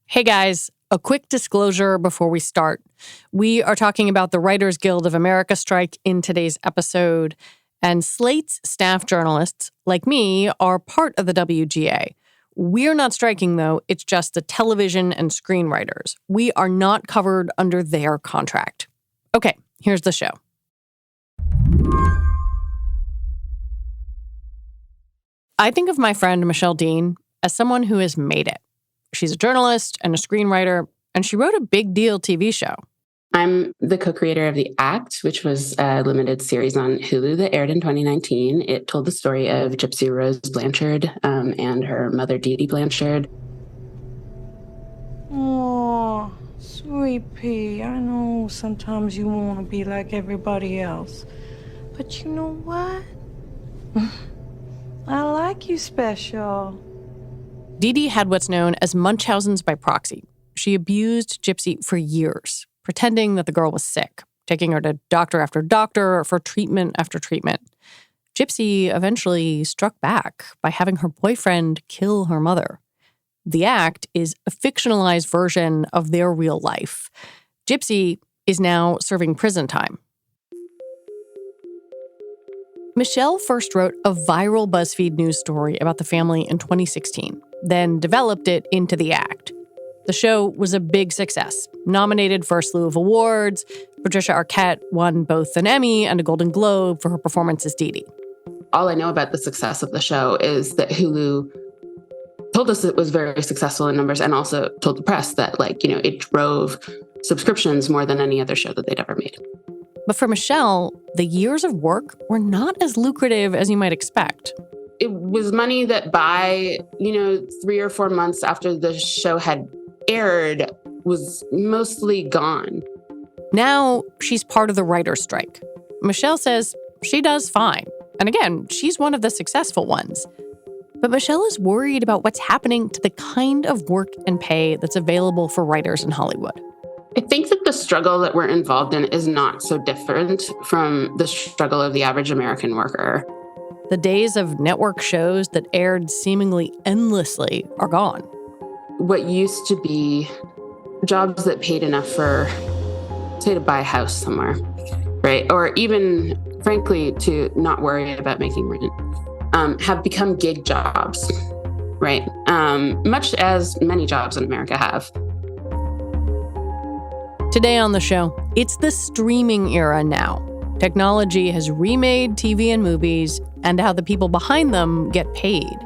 Hey guys, a quick disclosure before we start. We are talking about the Writers Guild of America strike in today's episode, and Slate's staff journalists, like me, are part of the WGA. We're not striking, though. It's just the television and screenwriters. We are not covered under their contract. Okay, here's the show. I think of my friend Michelle Dean as someone who has made it. She's a journalist and a screenwriter, and she wrote a big deal TV show. I'm the co-creator of The Act, which was a limited series on Hulu that aired in 2019. It told the story of Gypsy Rose Blanchard and her mother, Dee Dee Blanchard. Oh, sweet pea, I know sometimes you want to be like everybody else. But you know what? I like you special. Dee Dee had what's known as Munchausen's by proxy. She abused Gypsy for years, pretending that the girl was sick, taking her to doctor after doctor for treatment after treatment. Gypsy eventually struck back by having her boyfriend kill her mother. The Act is a fictionalized version of their real life. Gypsy is now serving prison time. Michelle first wrote a viral BuzzFeed news story about the family in 2016, then developed it into The Act. The show was a big success, nominated for a slew of awards. Patricia Arquette won both an Emmy and a Golden Globe for her performance as Dee Dee. All I know about the success of the show is that Hulu told us it was very successful in numbers and also told the press that, it drove subscriptions more than any other show that they'd ever made. But for Michelle, the years of work were not as lucrative as you might expect. It was money that by, 3 or 4 months after the show had aired was mostly gone. Now she's part of the writer's strike. Michelle says she does fine. And again, she's one of the successful ones. But Michelle is worried about what's happening to the kind of work and pay that's available for writers in Hollywood. I think that the struggle that we're involved in is not so different from the struggle of the average American worker. The days of network shows that aired seemingly endlessly are gone. What used to be jobs that paid enough for, say, to buy a house somewhere, right? Or even, frankly, to not worry about making rent, have become gig jobs, right? Much as many jobs in America have. Today on the show, it's the streaming era now. Technology has remade TV and movies and how the people behind them get paid.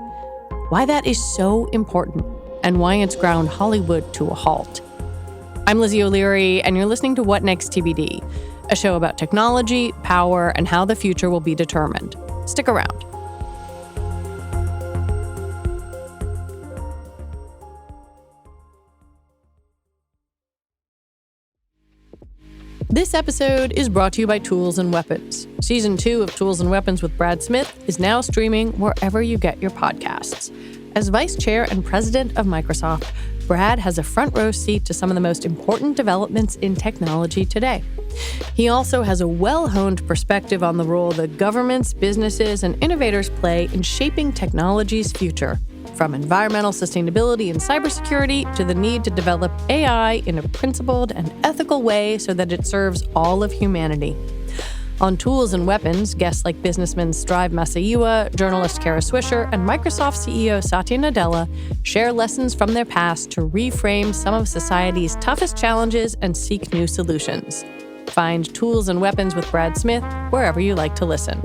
Why that is so important and why it's ground Hollywood to a halt. I'm Lizzie O'Leary, and you're listening to What Next TBD, a show about technology, power, and how the future will be determined. Stick around. This episode is brought to you by Tools and Weapons. Season 2 of Tools and Weapons with Brad Smith is now streaming wherever you get your podcasts. As vice chair and president of Microsoft, Brad has a front row seat to some of the most important developments in technology today. He also has a well-honed perspective on the role that governments, businesses, and innovators play in shaping technology's future, from environmental sustainability and cybersecurity to the need to develop AI in a principled and ethical way so that it serves all of humanity. On Tools and Weapons, guests like businessman Strive Masayua, journalist Kara Swisher, and Microsoft CEO Satya Nadella share lessons from their past to reframe some of society's toughest challenges and seek new solutions. Find Tools and Weapons with Brad Smith wherever you like to listen.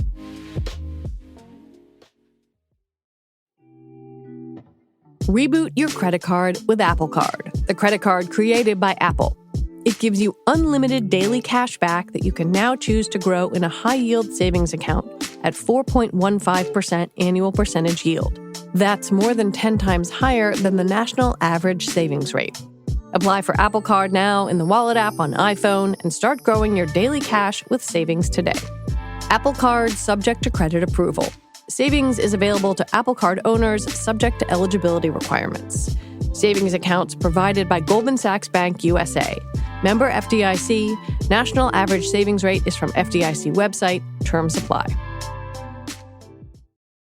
Reboot your credit card with Apple Card, the credit card created by Apple. It gives you unlimited daily cash back that you can now choose to grow in a high-yield savings account at 4.15% annual percentage yield. That's more than 10 times higher than the national average savings rate. Apply for Apple Card now in the Wallet app on iPhone and start growing your daily cash with savings today. Apple Card subject to credit approval. Savings is available to Apple Card owners subject to eligibility requirements. Savings accounts provided by Goldman Sachs Bank USA. Member FDIC. National average savings rate is from FDIC website. Terms apply.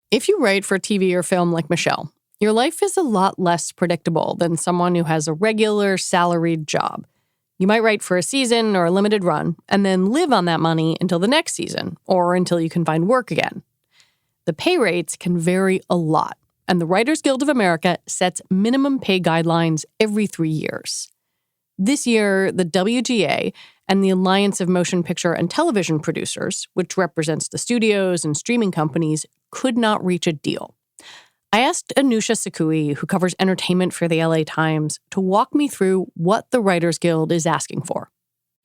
If you write for TV or film like Michelle, Your life is a lot less predictable than someone who has a regular salaried job. You might write for a season or a limited run and then live on that money until the next season or until you can find work again. The pay rates can vary a lot, and the Writers Guild of America sets minimum pay guidelines every 3 years. This year, the WGA and the Alliance of Motion Picture and Television Producers, which represents the studios and streaming companies, could not reach a deal. I asked Anousha Sakoui, who covers entertainment for the LA Times, to walk me through what the Writers Guild is asking for.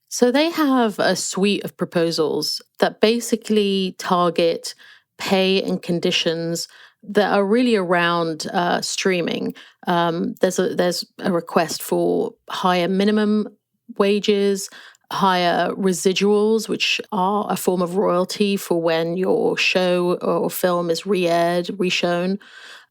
So they have a suite of proposals that basically target pay and conditions that are really around streaming. There's a request for higher minimum wages, higher residuals, which are a form of royalty for when your show or film is re-aired, reshown.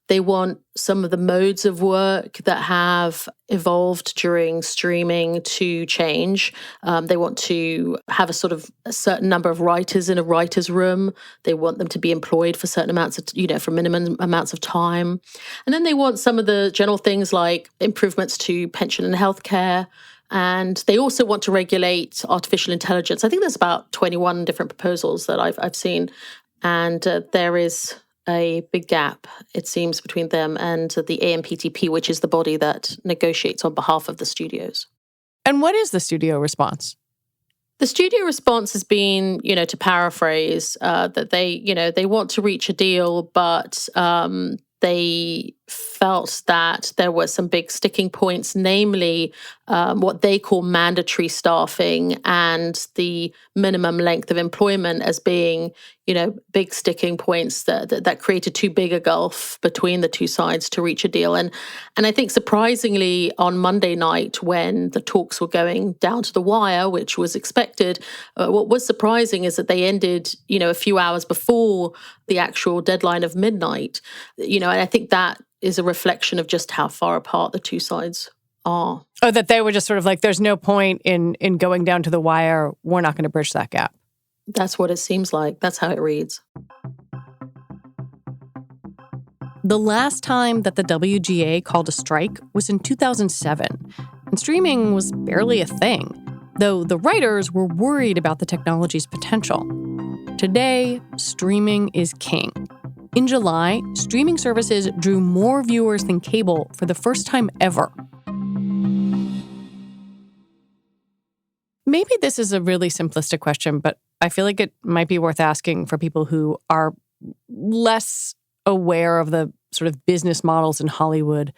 They want some of the modes of work that have evolved during streaming to change. They want to have a certain number of writers in a writer's room. They want them to be employed for certain amounts of, for minimum amounts of time. And then they want some of the general things like improvements to pension and healthcare. And they also want to regulate artificial intelligence. I think there's about 21 different proposals that I've seen. And there is a big gap, it seems, between them and the AMPTP, which is the body that negotiates on behalf of the studios. And what is the studio response? The studio response has been, to paraphrase, that they want to reach a deal, but they felt that there were some big sticking points, namely what they call mandatory staffing and the minimum length of employment as being, big sticking points that created too big a gulf between the two sides to reach a deal. And I think surprisingly on Monday night when the talks were going down to the wire, which was expected, what was surprising is that they ended, a few hours before the actual deadline of midnight. And I think that is a reflection of just how far apart the two sides are. Oh, that they were just sort of like, there's no point in going down to the wire. We're not going to bridge that gap. That's what it seems like. That's how it reads. The last time that the WGA called a strike was in 2007, and streaming was barely a thing, though the writers were worried about the technology's potential. Today, streaming is king. In July, streaming services drew more viewers than cable for the first time ever. Maybe this is a really simplistic question, but I feel like it might be worth asking for people who are less aware of the sort of business models in Hollywood.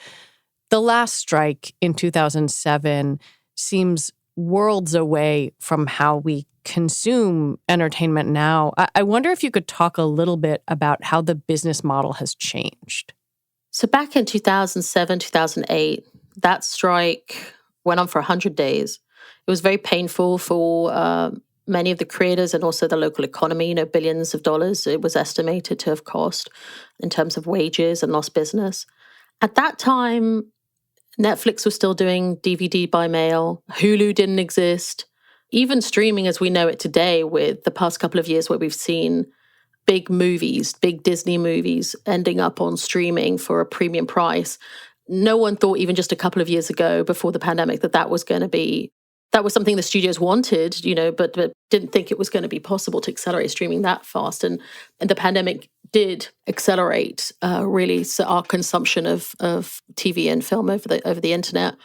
The last strike in 2007 seems worlds away from how we consume entertainment now. I wonder if you could talk a little bit about how the business model has changed. So back in 2007, 2008, that strike went on for 100 days. It was very painful for many of the creators and also the local economy, billions of dollars it was estimated to have cost in terms of wages and lost business. At that time, Netflix was still doing DVD by mail. Hulu didn't exist. Even streaming as we know it today, with the past couple of years where we've seen big movies, big Disney movies ending up on streaming for a premium price, no one thought even just a couple of years ago before the pandemic that was something the studios wanted, but didn't think it was going to be possible to accelerate streaming that fast. And the pandemic did accelerate really our consumption of TV and film over the internet.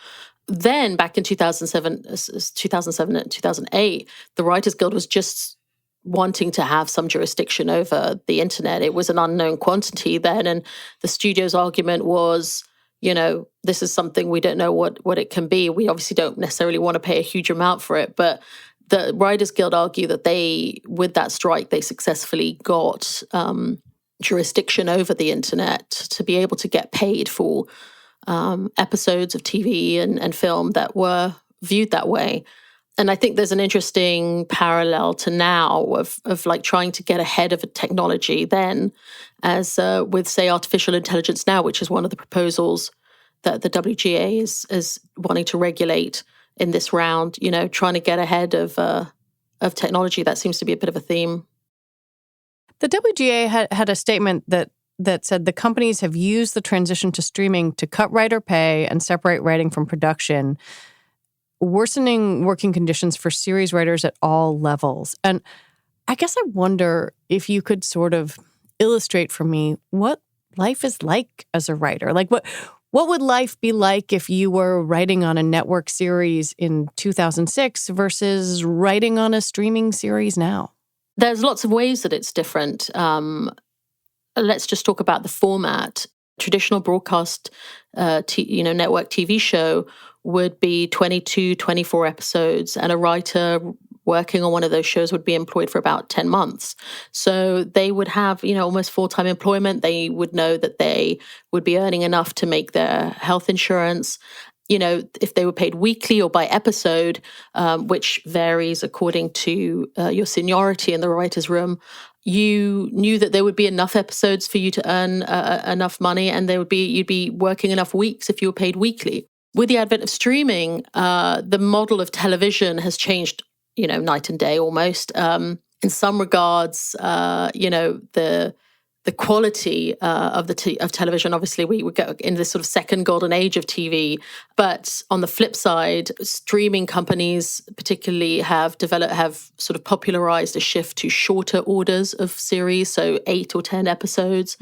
Then back in 2007 and 2008, the Writers Guild was just wanting to have some jurisdiction over the internet. It was an unknown quantity then. And the studio's argument was, this is something we don't know what it can be. We obviously don't necessarily want to pay a huge amount for it. But the Writers Guild argue that with that strike, they successfully got jurisdiction over the internet to be able to get paid for episodes of TV and film that were viewed that way. And I think there's an interesting parallel to now of like trying to get ahead of a technology then, as with, say, artificial intelligence now, which is one of the proposals that the WGA is wanting to regulate in this round, trying to get ahead of technology. That seems to be a bit of a theme. The WGA had a statement that that said the companies have used the transition to streaming to cut writer pay and separate writing from production, worsening working conditions for series writers at all levels. And I guess I wonder if you could sort of illustrate for me what life is like as a writer. Like what would life be like if you were writing on a network series in 2006 versus writing on a streaming series now? There's lots of ways that it's different. Let's just talk about the format. Traditional broadcast, network TV show would be 22, 24 episodes, and a writer working on one of those shows would be employed for about 10 months. So they would have, almost full-time employment. They would know that they would be earning enough to make their health insurance. If they were paid weekly or by episode, which varies according to your seniority in the writer's room, you knew that there would be enough episodes for you to earn enough money, and you'd be working enough weeks if you were paid weekly. With the advent of streaming, the model of television has changed, night and day almost. In some regards, the quality of television, obviously, we would go in this sort of second golden age of TV. But on the flip side, streaming companies particularly have sort of popularized a shift to shorter orders of series, so 8 or 10 episodes.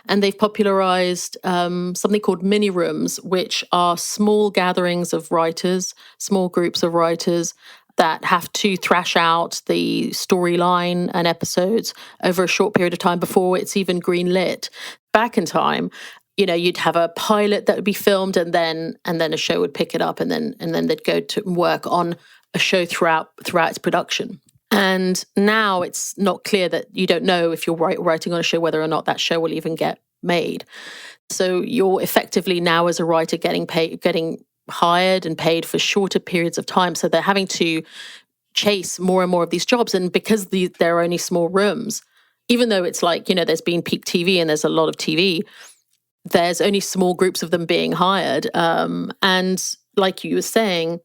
And they've popularized something called mini rooms, which are small gatherings of writers, small groups of writers that have to thrash out the storyline and episodes over a short period of time before it's even greenlit. Back in time, you'd have a pilot that would be filmed, and then a show would pick it up, and then they'd go to work on a show throughout its production. And now it's not clear that you don't know if you're writing on a show whether or not that show will even get made. So you're effectively now as a writer getting hired and paid for shorter periods of time. So they're having to chase more and more of these jobs. And because there are only small rooms, even though it's like, there's been peak TV and there's a lot of TV, there's only small groups of them being hired. And like you were saying,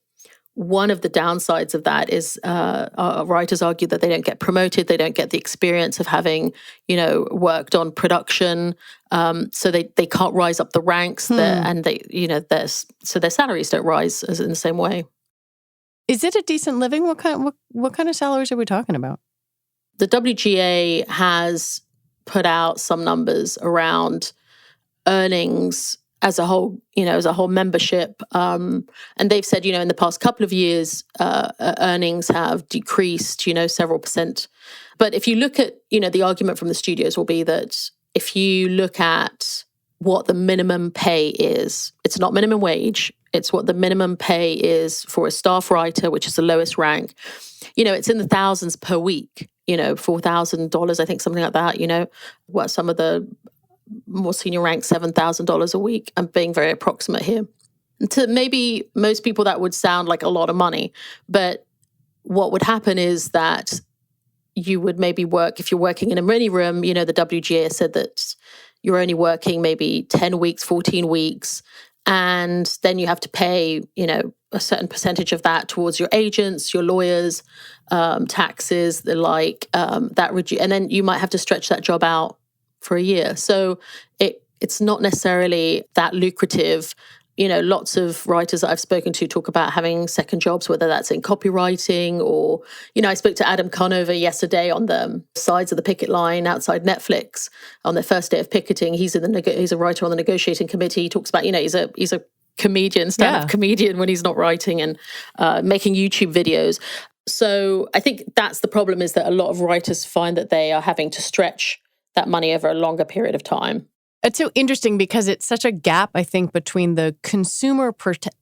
one of the downsides of that is writers argue that they don't get promoted, they don't get the experience of having, worked on production, so they can't rise up the ranks, and so their salaries don't rise in the same way. Is it a decent living? What kind of salaries are we talking about? The WGA has put out some numbers around earnings as a whole, as a whole membership. And they've said, in the past couple of years, earnings have decreased, several percent. But if you look at, the argument from the studios will be that if you look at what the minimum pay is, it's not minimum wage, it's what the minimum pay is for a staff writer, which is the lowest rank. It's in the thousands per week, $4,000, I think, something like that, what some of the more senior rank, $7,000 a week. I'm being very approximate here. And to maybe most people that would sound like a lot of money, but what would happen is that you would maybe work, if you're working in a mini room, the WGA said that you're only working maybe 10 weeks, 14 weeks, and then you have to pay, a certain percentage of that towards your agents, your lawyers, taxes, the like, and then you might have to stretch that job out for a year. So it's not necessarily that lucrative. Lots of writers that I've spoken to talk about having second jobs, whether that's in copywriting or, I spoke to Adam Conover yesterday on the sides of the picket line outside Netflix on their first day of picketing. He's a writer on the negotiating committee. He talks about, he's a comedian, stand-up comedian when he's not writing and making YouTube videos. So I think that's the problem, is that a lot of writers find that they are having to stretch that money over a longer period of time. It's so interesting because it's such a gap, I think, between the consumer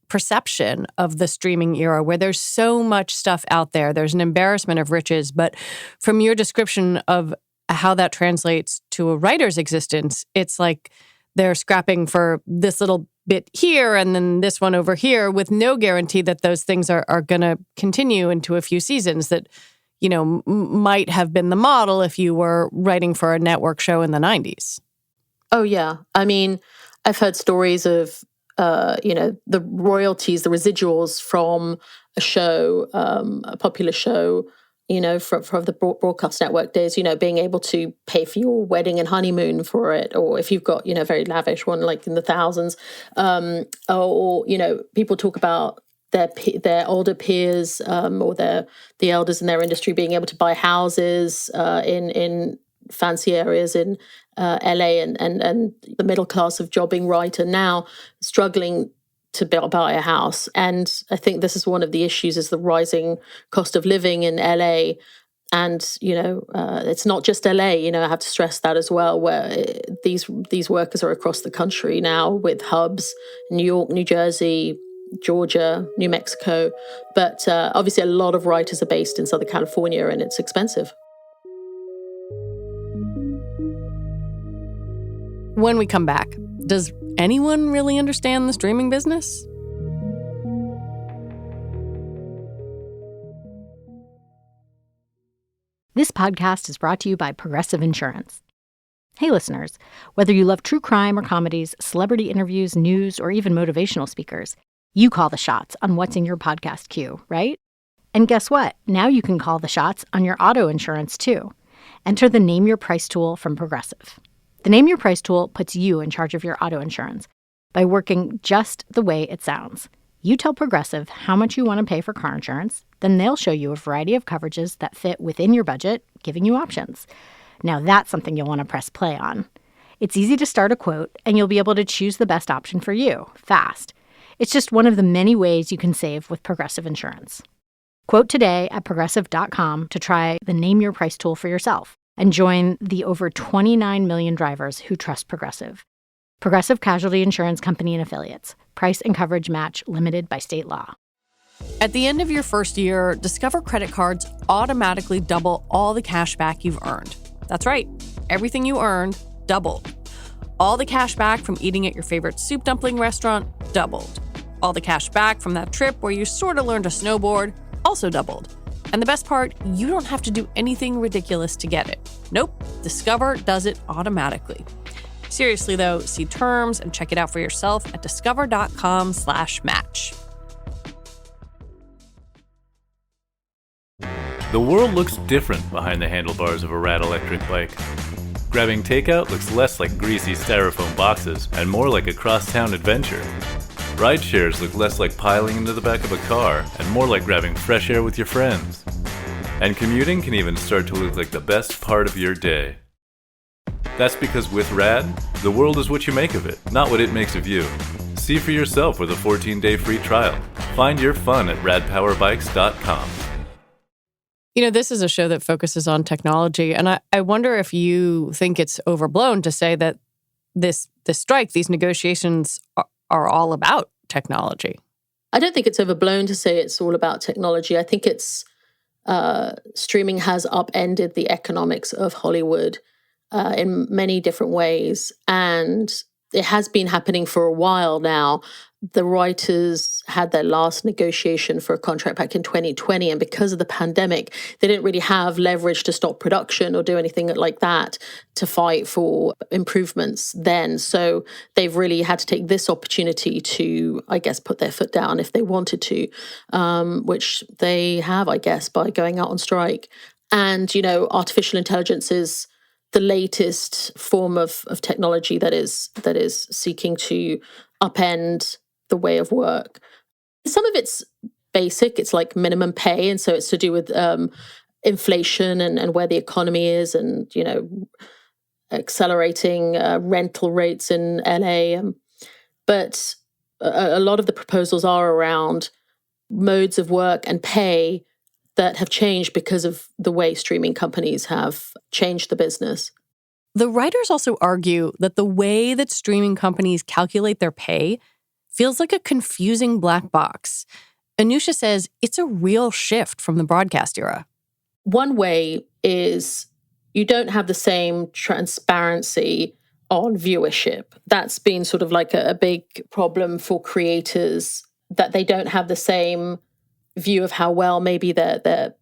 perception of the streaming era, where there's so much stuff out there. There's an embarrassment of riches. But from your description of how that translates to a writer's existence, it's like they're scrapping for this little bit here and then this one over here with no guarantee that those things are going to continue into a few seasons that, might have been the model if you were writing for a network show in the 90s. Oh, yeah. I mean, I've heard stories of, the royalties, the residuals from a show, a popular show, from the broadcast network days, being able to pay for your wedding and honeymoon for it, or if you've got, a very lavish one, like in the thousands, or people talk about their older peers, or the elders in their industry being able to buy houses in fancy areas in LA, and the middle class of jobbing writer now struggling to buy a house. And I think this is one of the issues, is the rising cost of living in LA. And, it's not just LA, I have to stress that as well, where these workers are across the country now, with hubs, New York, New Jersey, Georgia, New Mexico. But obviously a lot of writers are based in Southern California, and it's expensive. When we come back, does anyone really understand the streaming business? This podcast is brought to you by Progressive Insurance. Hey, listeners, whether you love true crime or comedies, celebrity interviews, news, or even motivational speakers, you call the shots on what's in your podcast queue, right? And guess what? Now you can call the shots on your auto insurance, too. Enter the Name Your Price tool from Progressive. The Name Your Price tool puts you in charge of your auto insurance by working just the way it sounds. You tell Progressive how much you want to pay for car insurance, then they'll show you a variety of coverages that fit within your budget, giving you options. Now that's something you'll want to press play on. It's easy to start a quote, and you'll be able to choose the best option for you, fast. It's just one of the many ways you can save with Progressive Insurance. Quote today at Progressive.com to try the Name Your Price tool for yourself and join the over 29 million drivers who trust Progressive. Progressive Casualty Insurance Company and Affiliates. Price and coverage match limited by state law. At the end of your first year, Discover credit cards automatically double all the cash back you've earned. That's right. Everything you earned doubled. All the cash back from eating at your favorite soup dumpling restaurant doubled. All the cash back from that trip where you sort of learned to snowboard also doubled. And the best part, you don't have to do anything ridiculous to get it. Nope, Discover does it automatically. Seriously, though, see terms and check it out for yourself at discover.com/match. The world looks different behind the handlebars of a Rad electric bike. Grabbing takeout looks less like greasy styrofoam boxes and more like a cross-town adventure. Ride shares look less like piling into the back of a car and more like grabbing fresh air with your friends. And commuting can even start to look like the best part of your day. That's because with Rad, the world is what you make of it, not what it makes of you. See for yourself with a 14-day free trial. Find your fun at radpowerbikes.com. This is a show that focuses on technology, and I wonder if you think it's overblown to say that this strike, these negotiations are all about technology. I don't think it's overblown to say it's all about technology. I think it's streaming has upended the economics of Hollywood in many different ways. And it has been happening for a while now. The writers had their last negotiation for a contract back in 2020. And because of the pandemic, they didn't really have leverage to stop production or do anything like that to fight for improvements then. So they've really had to take this opportunity to, I guess, put their foot down if they wanted to, which they have, I guess, by going out on strike. And, artificial intelligence is the latest form of technology that is seeking to upend the way of work. Some of it's basic, it's like minimum pay, and so it's to do with inflation and where the economy is, and accelerating rental rates in LA. But a lot of the proposals are around modes of work and pay that have changed because of the way streaming companies have changed the business. The writers also argue that the way that streaming companies calculate their pay feels like a confusing black box. Anousha says it's a real shift from the broadcast era. One way is you don't have the same transparency on viewership. That's been sort of like a big problem for creators, that they don't have the same view of how well maybe their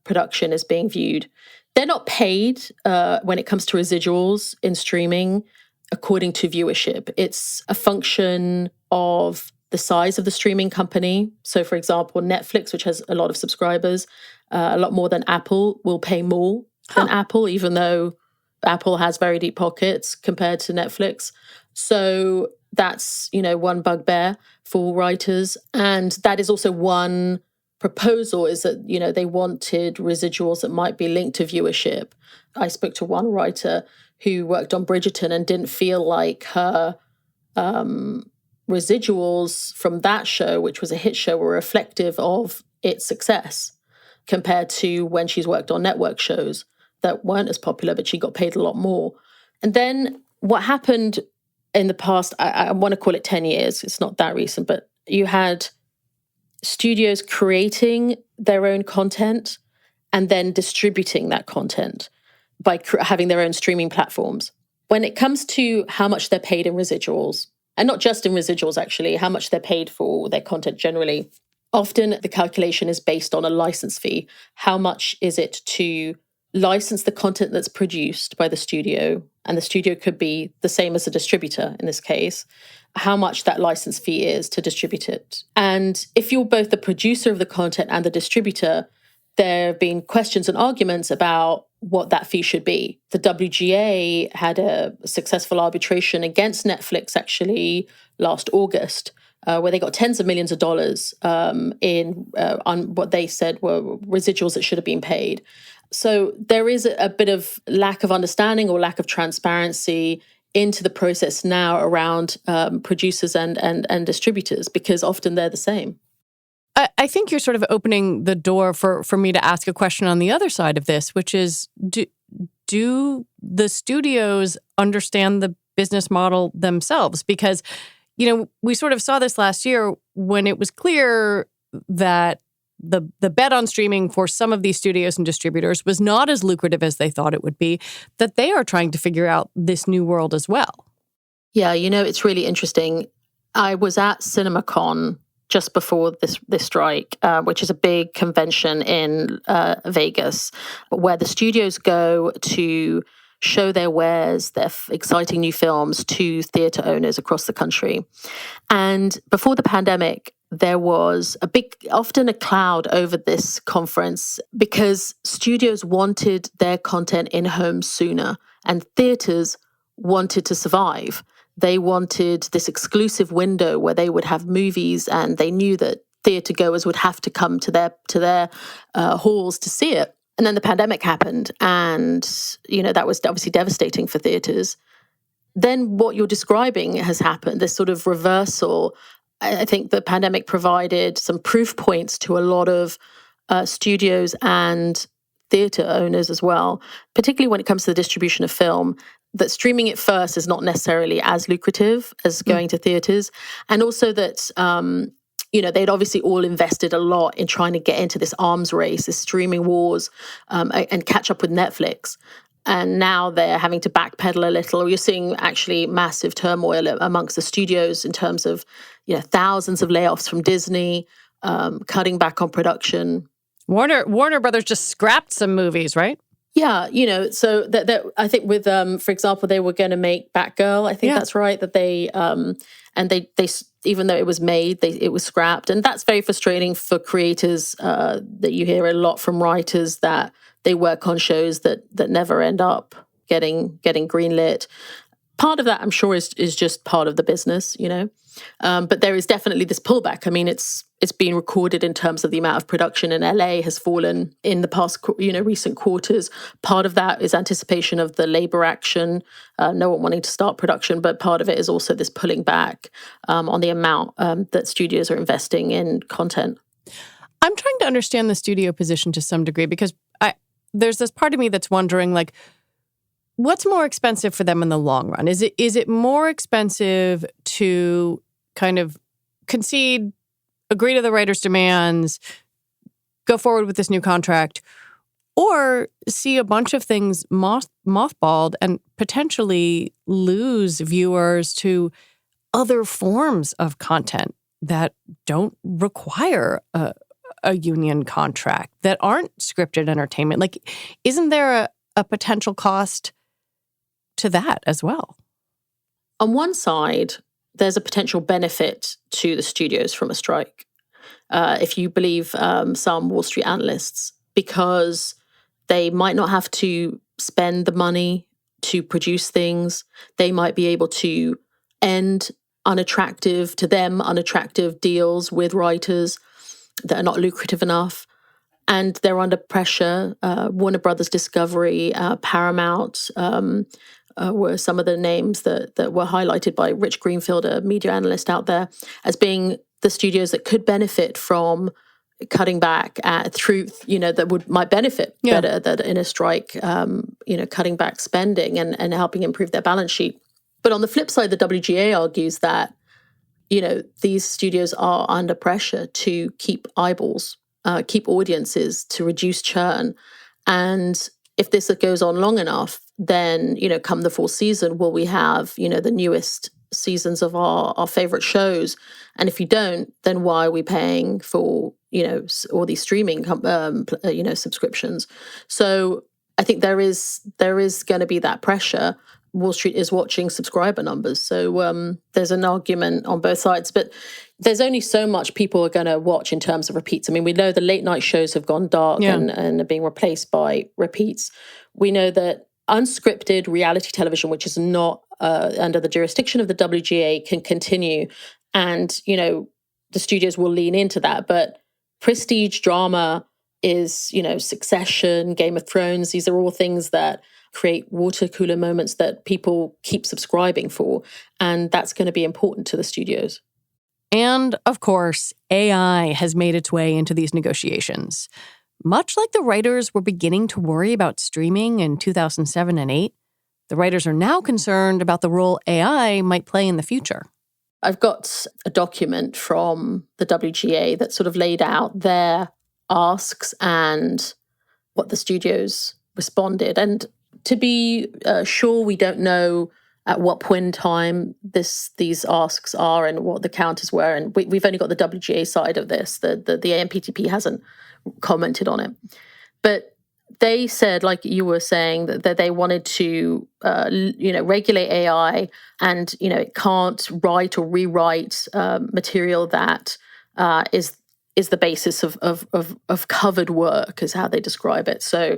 production is being viewed. They're not paid when it comes to residuals in streaming according to viewership. It's a function of the size of the streaming company. So, for example, Netflix, which has a lot of subscribers, a lot more than Apple, will pay more than Apple, even though Apple has very deep pockets compared to Netflix. So that's, one bugbear for writers. And that is also one proposal, is that, they wanted residuals that might be linked to viewership. I spoke to one writer who worked on Bridgerton and didn't feel like her residuals from that show, which was a hit show, were reflective of its success compared to when she's worked on network shows that weren't as popular, but she got paid a lot more. And then what happened in the past, I want to call it 10 years, it's not that recent, but you had studios creating their own content and then distributing that content by having their own streaming platforms. When it comes to how much they're paid in residuals, and not just in residuals actually, how much they're paid for their content generally, often the calculation is based on a license fee. How much is it to license the content that's produced by the studio? And the studio could be the same as a distributor in this case, how much that license fee is to distribute it. And if you're both the producer of the content and the distributor, there have been questions and arguments about what that fee should be. The WGA had a successful arbitration against Netflix actually last August, where they got tens of millions of dollars on what they said were residuals that should have been paid. So there is a bit of lack of understanding or lack of transparency into the process now around producers and distributors, because often they're the same. I think you're sort of opening the door for me to ask a question on the other side of this, which is, do the studios understand the business model themselves? Because, we sort of saw this last year when it was clear that the bet on streaming for some of these studios and distributors was not as lucrative as they thought it would be, that they are trying to figure out this new world as well. Yeah, it's really interesting. I was at CinemaCon just before this strike, which is a big convention in Vegas, where the studios go to show their wares, their exciting new films to theatre owners across the country. And before the pandemic, there was often a cloud over this conference because studios wanted their content in homes sooner and theatres wanted to survive. They wanted this exclusive window where they would have movies, and they knew that theatre goers would have to come to their halls to see it. And then the pandemic happened, and that was obviously devastating for theatres. Then what you're describing has happened, this sort of reversal. I think the pandemic provided some proof points to a lot of studios and theatre owners as well, particularly when it comes to the distribution of film, that streaming it first is not necessarily as lucrative as going to theatres. And also that, they'd obviously all invested a lot in trying to get into this arms race, this streaming wars, and catch up with Netflix. And now they're having to backpedal a little. You're seeing actually massive turmoil amongst the studios in terms of, thousands of layoffs from Disney, cutting back on production. Warner Brothers just scrapped some movies, right? Yeah, so that I think with, for example, they were going to make Batgirl. I think that's right. That they and they even though it was made, it was scrapped, and that's very frustrating for creators. That you hear a lot from writers that they work on shows that never end up getting greenlit. Part of that, I'm sure, is just part of the business, But there is definitely this pullback. I mean, it's been recorded in terms of the amount of production in LA has fallen in the past, recent quarters. Part of that is anticipation of the labor action, no one wanting to start production, but part of it is also this pulling back on the amount that studios are investing in content. I'm trying to understand the studio position to some degree, because there's this part of me that's wondering, like, what's more expensive for them in the long run? Is it more expensive to kind of concede, agree to the writer's demands, go forward with this new contract, or see a bunch of things mothballed and potentially lose viewers to other forms of content that don't require a union contract, that aren't scripted entertainment? Like, isn't there a potential cost to that as well? On one side, there's a potential benefit to the studios from a strike, if you believe some Wall Street analysts, because they might not have to spend the money to produce things. They might be able to end unattractive deals with writers that are not lucrative enough. And they're under pressure. Warner Brothers Discovery, Paramount were some of the names that were highlighted by Rich Greenfield, a media analyst out there, as being the studios that could benefit from cutting back that might benefit better that in a strike, cutting back spending and helping improve their balance sheet. But on the flip side, the WGA argues that, these studios are under pressure to keep eyeballs, keep audiences, to reduce churn. And if this goes on long enough, then, come the fourth season, will we have, the newest seasons of our favorite shows? And if you don't, then why are we paying for, all these streaming, subscriptions? So I think there is going to be that pressure. Wall Street is watching subscriber numbers. So there's an argument on both sides, but there's only so much people are going to watch in terms of repeats. I mean, we know the late night shows have gone dark and are being replaced by repeats. We know that unscripted reality television, which is not under the jurisdiction of the WGA, can continue. And, the studios will lean into that. But prestige drama is, Succession, Game of Thrones. These are all things that create water cooler moments that people keep subscribing for. And that's going to be important to the studios. And, of course, AI has made its way into these negotiations. Much like the writers were beginning to worry about streaming in 2007 and 2008, the writers are now concerned about the role AI might play in the future. I've got a document from the WGA that sort of laid out their asks and what the studios responded. And to be sure, we don't know at what point in time these asks are and what the counters were. And we've only got the WGA side of this. The AMPTP hasn't commented on it. But they said, like you were saying, that they wanted to, regulate AI, and it can't write or rewrite material that is the basis of covered work, is how they describe it. So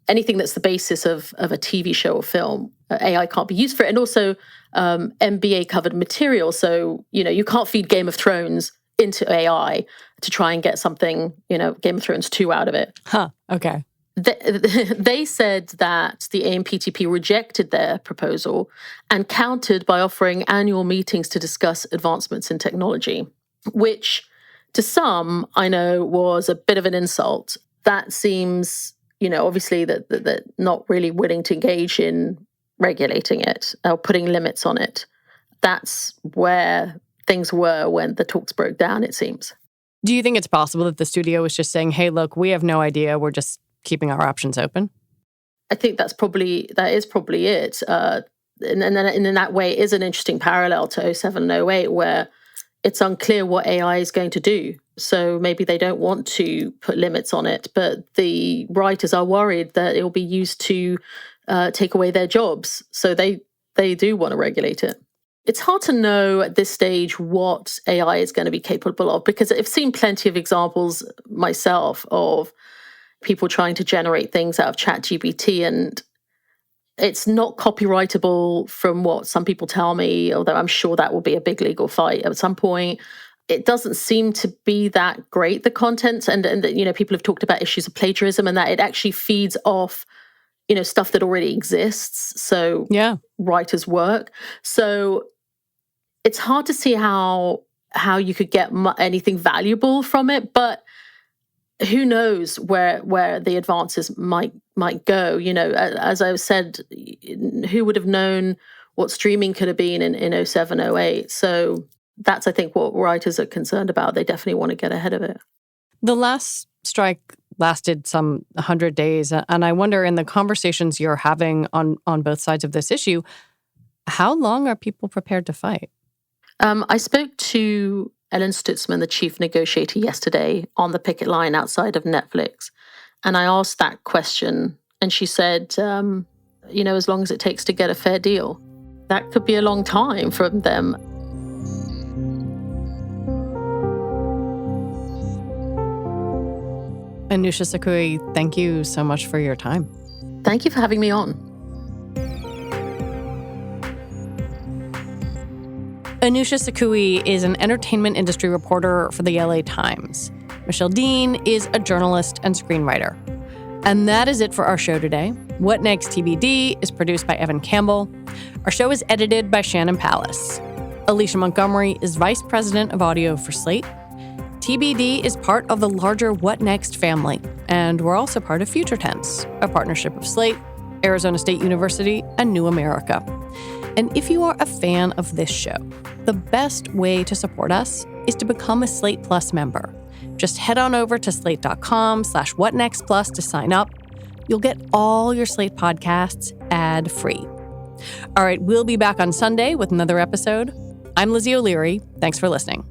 anything that's the basis of a TV show or film, AI can't be used for it. And also MBA covered material. So you can't feed Game of Thrones into AI to try and get something, Game of Thrones 2 out of it. Huh. Okay. They said that the AMPTP rejected their proposal and countered by offering annual meetings to discuss advancements in technology, which to some I know was a bit of an insult. That seems, obviously that not really willing to engage in regulating it or putting limits on it. That's where things were when the talks broke down, it seems. Do you think it's possible that the studio was just saying, hey, look, we have no idea, we're just keeping our options open? I think that is probably it. And in that way, it is an interesting parallel to 07 and 08, where it's unclear what AI is going to do. So maybe they don't want to put limits on it, but the writers are worried that it will be used to take away their jobs. So they do want to regulate it. It's hard to know at this stage what AI is going to be capable of, because I've seen plenty of examples myself of people trying to generate things out of ChatGPT, and it's not copyrightable from what some people tell me, although I'm sure that will be a big legal fight at some point. It doesn't seem to be that great, the content, and people have talked about issues of plagiarism and that it actually feeds off stuff that already exists. So writers' work. So it's hard to see how you could get anything valuable from it, but who knows where the advances might go. As I said, who would have known what streaming could have been in 07, 08? So that's, I think, what writers are concerned about. They definitely want to get ahead of it. The last strike lasted some 100 days, and I wonder, in the conversations you're having on both sides of this issue, how long are people prepared to fight? I spoke to Ellen Stutzman, the chief negotiator, yesterday on the picket line outside of Netflix. And I asked that question, and she said, as long as it takes to get a fair deal. That could be a long time from them. Anousha Sakoui, thank you so much for your time. Thank you for having me on. Anousha Sakoui is an entertainment industry reporter for the LA Times. Michelle Dean is a journalist and screenwriter. And that is it for our show today. What Next TBD is produced by Evan Campbell. Our show is edited by Shannon Pallas. Alicia Montgomery is vice president of audio for Slate. TBD is part of the larger What Next family, and we're also part of Future Tense, a partnership of Slate, Arizona State University, and New America. And if you are a fan of this show, the best way to support us is to become a Slate Plus member. Just head on over to slate.com/whatnextplus to sign up. You'll get all your Slate podcasts ad-free. All right, we'll be back on Sunday with another episode. I'm Lizzie O'Leary. Thanks for listening.